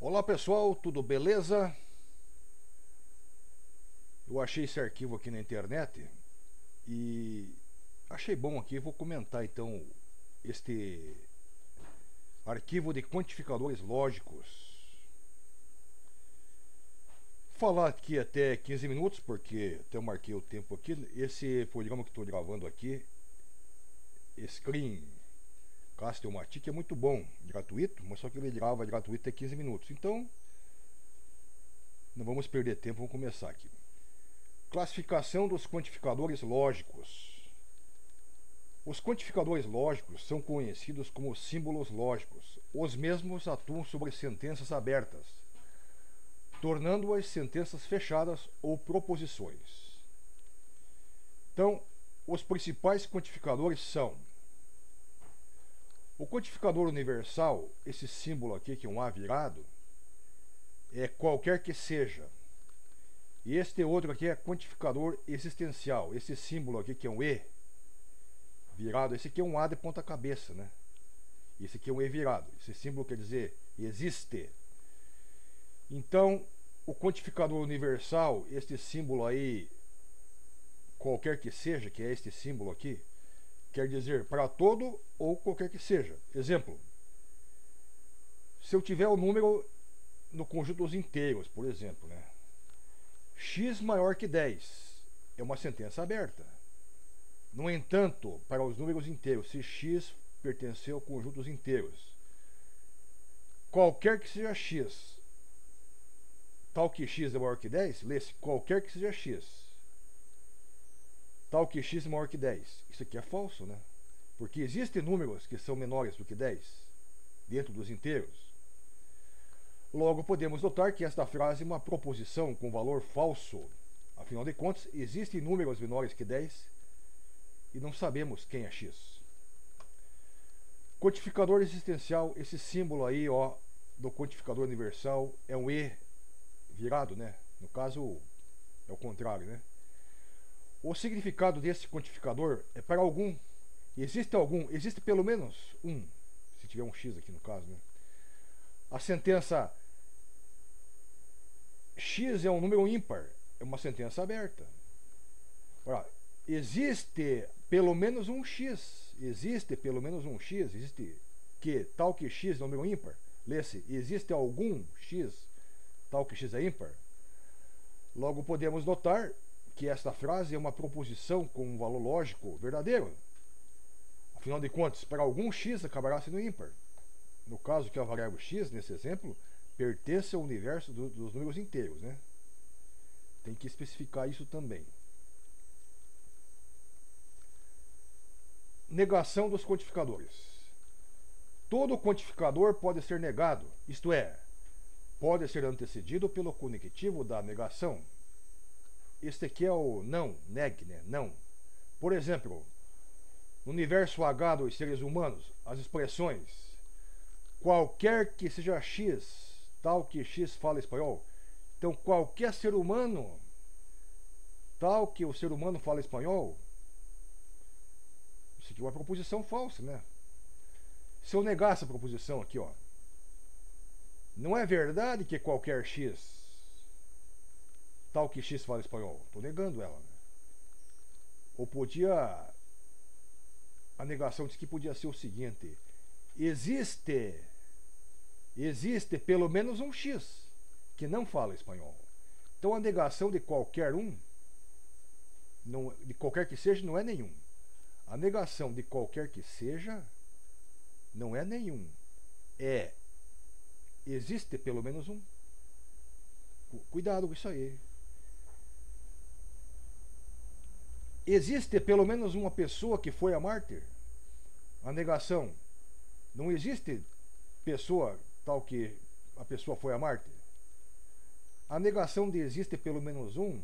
Olá pessoal, tudo beleza? Eu achei esse arquivo aqui na internet e achei bom aqui, vou comentar então este arquivo de quantificadores lógicos. Vou falar aqui até 15 minutos, porque até eu marquei o tempo aqui. Esse programa que estou gravando aqui, Screencast-O-Matic, é muito bom, gratuito, mas só que ele grava gratuito até 15 minutos. Então, não vamos perder tempo, vamos começar aqui. Classificação dos quantificadores lógicos. Os quantificadores lógicos são conhecidos como símbolos lógicos. Os mesmos atuam sobre sentenças abertas, tornando-as sentenças fechadas ou proposições. Então, os principais quantificadores são o quantificador universal, esse símbolo aqui que é um A virado, é qualquer que seja. E este outro aqui é quantificador existencial, esse símbolo aqui que é um E virado, esse aqui é um A de ponta cabeça, né? Esse aqui é um E virado, esse símbolo quer dizer existe. Então, o quantificador universal, este símbolo aí, qualquer que seja, que é este símbolo aqui, quer dizer para todo ou qualquer que seja. Exemplo, se eu tiver o número no conjunto dos inteiros, por exemplo, né? X maior que 10 é uma sentença aberta. No entanto, para os números inteiros, se x pertencer ao conjunto dos inteiros, qualquer que seja x, tal que x é maior que 10, lê-se qualquer que seja x, tal que x é maior que 10. Isso aqui é falso, né? Porque existem números que são menores do que 10 dentro dos inteiros. Logo, podemos notar que esta frase é uma proposição com valor falso. Afinal de contas, existem números menores que 10 e não sabemos quem é x. Quantificador existencial, esse símbolo aí, ó, do quantificador universal é um E virado, né? No caso, é o contrário, né? O significado desse quantificador é para algum. Existe pelo menos um, se tiver um x aqui no caso, né? A sentença x é um número ímpar, é uma sentença aberta. Ora, existe pelo menos um x, existe que tal que x é um número ímpar. Lê-se, existe algum x, tal que x é ímpar. Logo podemos notar que esta frase é uma proposição com um valor lógico verdadeiro. Afinal de contas, para algum x acabará sendo ímpar. No caso que a variável x, nesse exemplo, pertence ao universo dos números inteiros, né? Tem que especificar isso também. Negação dos quantificadores. Todo quantificador pode ser negado, isto é, pode ser antecedido pelo conectivo da negação. Este aqui é o não, neg, né? Não. Por exemplo, no universo H dos seres humanos, as expressões qualquer que seja x, tal que x fala espanhol. Então, qualquer ser humano, tal que o ser humano fala espanhol, isso aqui é uma proposição falsa, né? Se eu negar essa proposição aqui, ó, não é verdade que qualquer x, tal que x fala espanhol. Estou negando ela, né? Ou podia... A negação diz que podia ser o seguinte: existe pelo menos um x que não fala espanhol. Então a negação de qualquer um, não, de qualquer que seja, não é nenhum. A negação de qualquer que seja não é nenhum. É existe pelo menos um. Cuidado com isso aí. Existe pelo menos uma pessoa que foi a mártir? A negação. Não existe pessoa tal que a pessoa foi a mártir? A negação de existe pelo menos um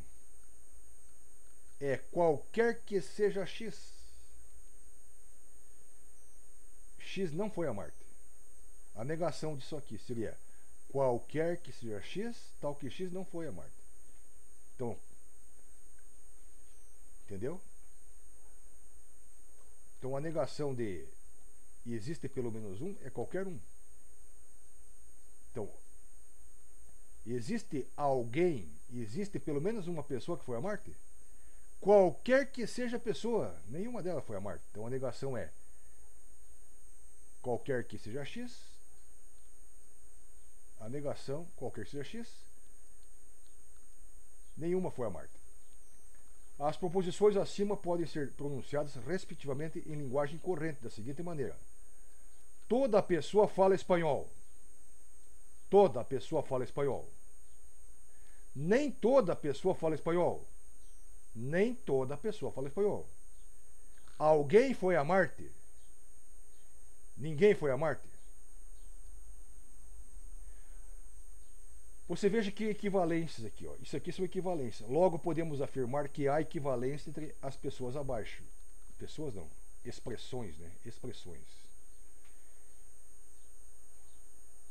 é qualquer que seja x. X não foi a mártir. A negação disso aqui seria qualquer que seja x, tal que x não foi a mártir. Então, entendeu? Então a negação de existe pelo menos um é qualquer um. Então, Existe alguém, existe pelo menos uma pessoa que foi a Marte? Qualquer que seja a pessoa, nenhuma delas foi a Marte. Então a negação é qualquer que seja X, a negação, qualquer que seja X, nenhuma foi a Marte. As proposições acima podem ser pronunciadas respectivamente em linguagem corrente da seguinte maneira: toda pessoa fala espanhol. Toda pessoa fala espanhol. Nem toda pessoa fala espanhol. Nem toda pessoa fala espanhol. Alguém foi a Marte? Ninguém foi a Marte? Você veja que equivalências aqui, ó. Isso aqui são equivalências. Logo podemos afirmar que há equivalência entre as pessoas abaixo. Pessoas não, expressões, né? Expressões.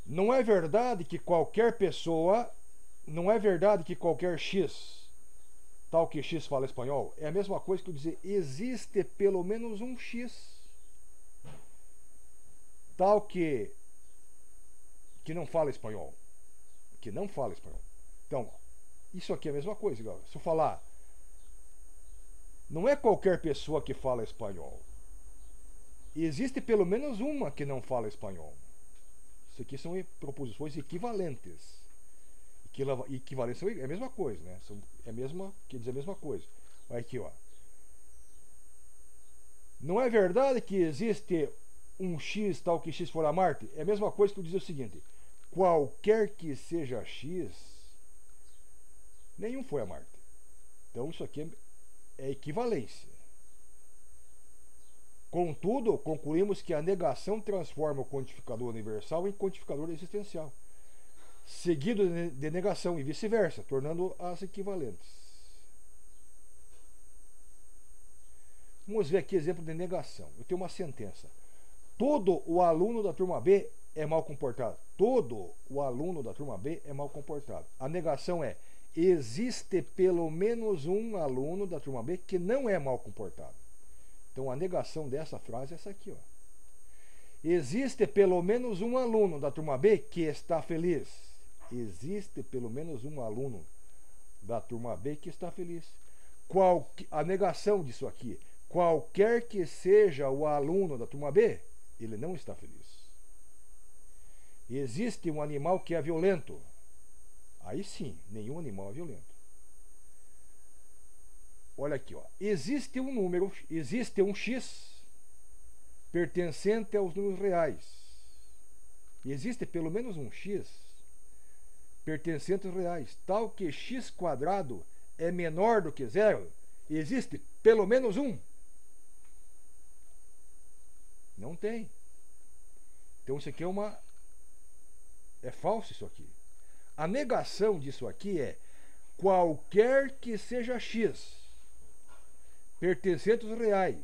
Não é verdade que qualquer pessoa, não é verdade que qualquer X, tal que X fala espanhol, é a mesma coisa que eu dizer existe pelo menos um X, tal que não fala espanhol. Que não fala espanhol. Então, isso aqui é a mesma coisa, galera. Se eu falar, não é qualquer pessoa que fala espanhol. Existe pelo menos uma que não fala espanhol. Isso aqui são proposições equivalentes. Equivalência é a mesma coisa, né? É a mesma, quer dizer a mesma coisa. Olha aqui, ó. Não é verdade que existe um X tal que X for a Marte? É a mesma coisa que eu dizer o seguinte: qualquer que seja X, nenhum foi a Marte. Então isso aqui é equivalência. Contudo, concluímos que a negação transforma o quantificador universal em quantificador existencial, seguido de negação e vice-versa, tornando-as equivalentes. Vamos ver aqui exemplo de negação. Eu tenho uma sentença: todo o aluno da turma B é mal comportado. Todo o aluno da turma B é mal comportado. A negação é: existe pelo menos um aluno da turma B que não é mal comportado. Então a negação dessa frase é essa aqui, ó. Existe pelo menos um aluno da turma B que está feliz. Existe pelo menos um aluno da turma B que está feliz. A negação disso aqui: qualquer que seja o aluno da turma B, ele não está feliz. Existe um animal que é violento. Aí sim, nenhum animal é violento. Olha aqui, ó. Existe um número, existe um X pertencente aos números reais. Existe pelo menos um X pertencente aos reais, tal que X quadrado é menor do que zero. Existe pelo menos um. Não tem. Então isso aqui é falso isso aqui. A negação disso aqui é: qualquer que seja X pertencente aos reais,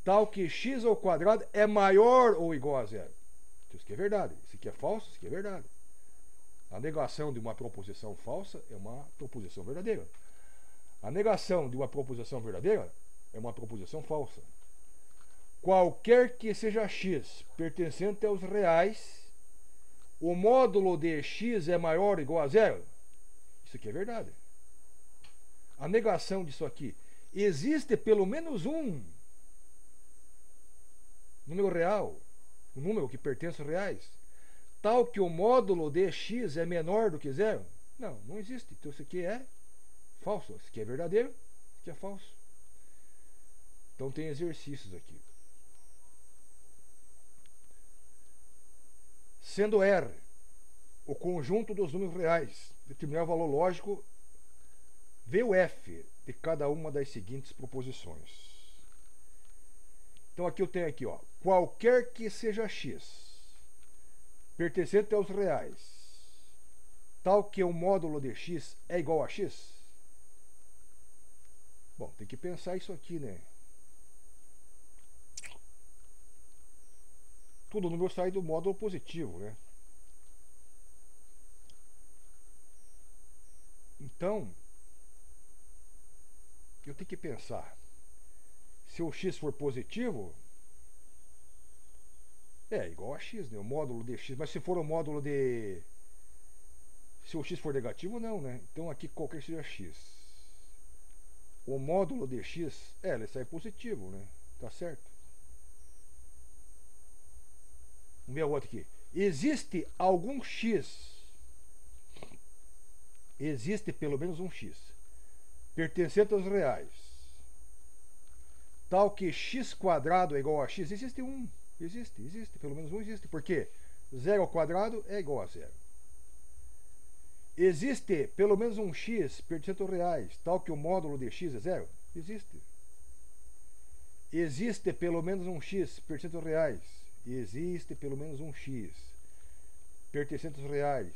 tal que X ao quadrado é maior ou igual a zero. Isso aqui é verdade. Isso aqui é falso, isso aqui é verdade. A negação de uma proposição falsa é uma proposição verdadeira. A negação de uma proposição verdadeira é uma proposição falsa. Qualquer que seja X pertencente aos reais, o módulo de X é maior ou igual a zero. Isso aqui é verdade. A negação disso aqui: existe pelo menos um número real, um número que pertence aos reais, tal que o módulo de X é menor do que zero. Não, não existe. Então isso aqui é falso. Isso aqui é verdadeiro, isso aqui é falso. Então tem exercícios aqui. Sendo R o conjunto dos números reais, determinar o valor lógico V o F de cada uma das seguintes proposições. Então aqui eu tenho aqui, ó, qualquer que seja X pertencente aos reais, tal que o módulo de X é igual a X. Bom, tem que pensar isso aqui, né? Todo número sai do módulo positivo, né? Então, eu tenho que pensar: se o X for positivo, é igual a X, né? O módulo de X. Mas se for o módulo de Se o x for negativo, não, né? Então aqui qualquer seja x. O módulo de x, ele sai positivo, né? Tá certo? Vamos ver o outro aqui. Existe algum x, existe pelo menos um x, pertencente aos reais, tal que x quadrado é igual a x. Existe um, existe, pelo menos um existe. Por quê? 0 ao quadrado é igual a 0. Existe pelo menos um x pertencente aos reais, tal que o módulo de x é 0? Existe. Existe pelo menos um x pertencente aos reais. Existe pelo menos um x pertencente aos reais,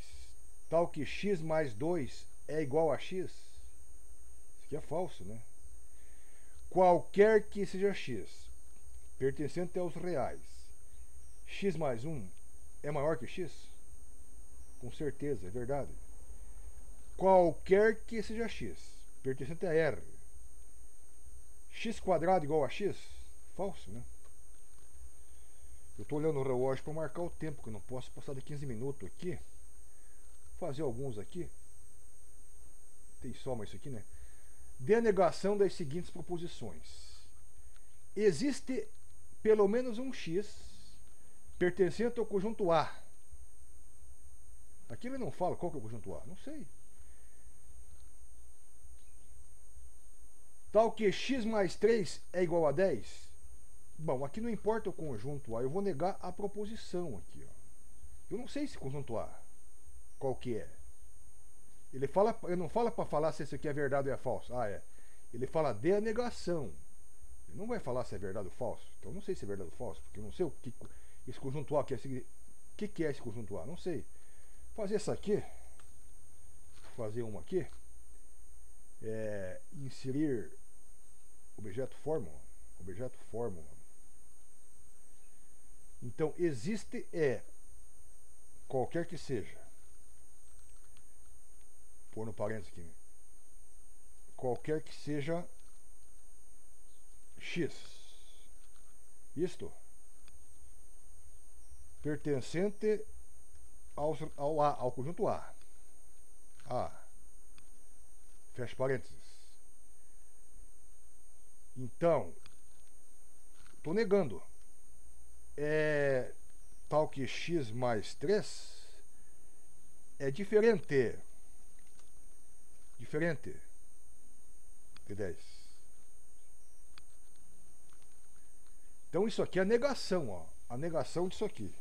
tal que x mais 2 é igual a x. Isso aqui é falso, né? Qualquer que seja x pertencente aos reais, x mais 1 é maior que x? Com certeza, é verdade. Qualquer que seja x pertencente a R, x quadrado igual a x? Falso, né? Eu estou olhando o relógio para marcar o tempo, que eu não posso passar de 15 minutos aqui. Vou fazer alguns aqui. Tem soma isso aqui, né? Dê a negação das seguintes proposições. Existe pelo menos um x pertencente ao conjunto A. Aqui ele não fala qual que é o conjunto A. Não sei. Tal que x mais 3 é igual a 10. Bom, aqui não importa o conjunto A, eu vou negar a proposição aqui, ó. Eu não sei esse conjunto A, qual que é. Ele não fala para falar se isso aqui é verdade ou é falso. Ah, é. Ele fala de a negação. Ele não vai falar se é verdade ou falso. Então eu não sei se é verdade ou falso, porque eu não sei o que esse conjunto A quer seguir. O que é esse conjunto A? Não sei. Vou fazer essa aqui. Vou fazer uma aqui. Inserir objeto fórmula. Objeto fórmula. Então, existe qualquer que seja. Pôr no parênteses aqui. Qualquer que seja x. Isto. Pertencente ao conjunto A. Fecha parênteses. Então, estou negando. Tal que x mais 3 é diferente de 10. Então isso aqui é a negação, ó. A negação disso aqui.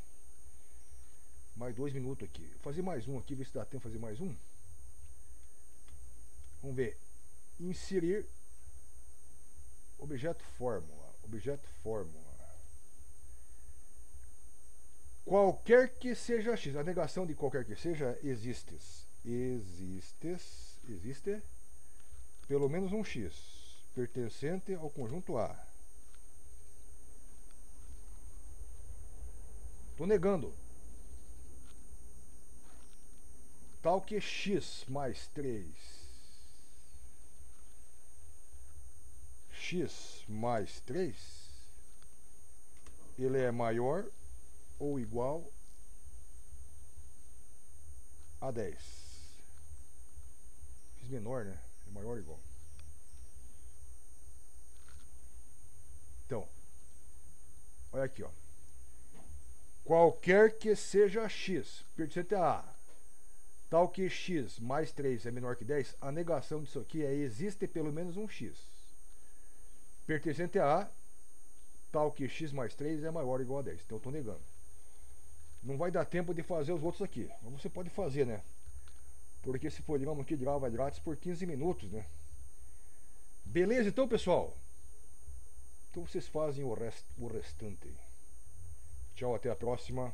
Mais 2 minutos aqui. Vou fazer mais um aqui, ver se dá tempo de fazer mais um. Vamos ver. Inserir objeto fórmula. Objeto fórmula. Qualquer que seja x. A negação de qualquer que seja existe pelo menos um x pertencente ao conjunto A. Estou negando. Tal que x mais 3. X mais 3. Ele é maior ou igual a 10. Fiz menor, né? É maior ou igual. Então, olha aqui, ó. Qualquer que seja x pertencente a A, tal que x mais 3 é menor que 10, a negação disso aqui existe pelo menos um x pertencente a A, tal que x mais 3 é maior ou igual a 10. Então eu estou negando. Não vai dar tempo de fazer os outros aqui, mas você pode fazer, né? Porque esse programa aqui grava grátis por 15 minutos, né? Beleza, então, pessoal? Então vocês fazem o restante. Tchau, até a próxima.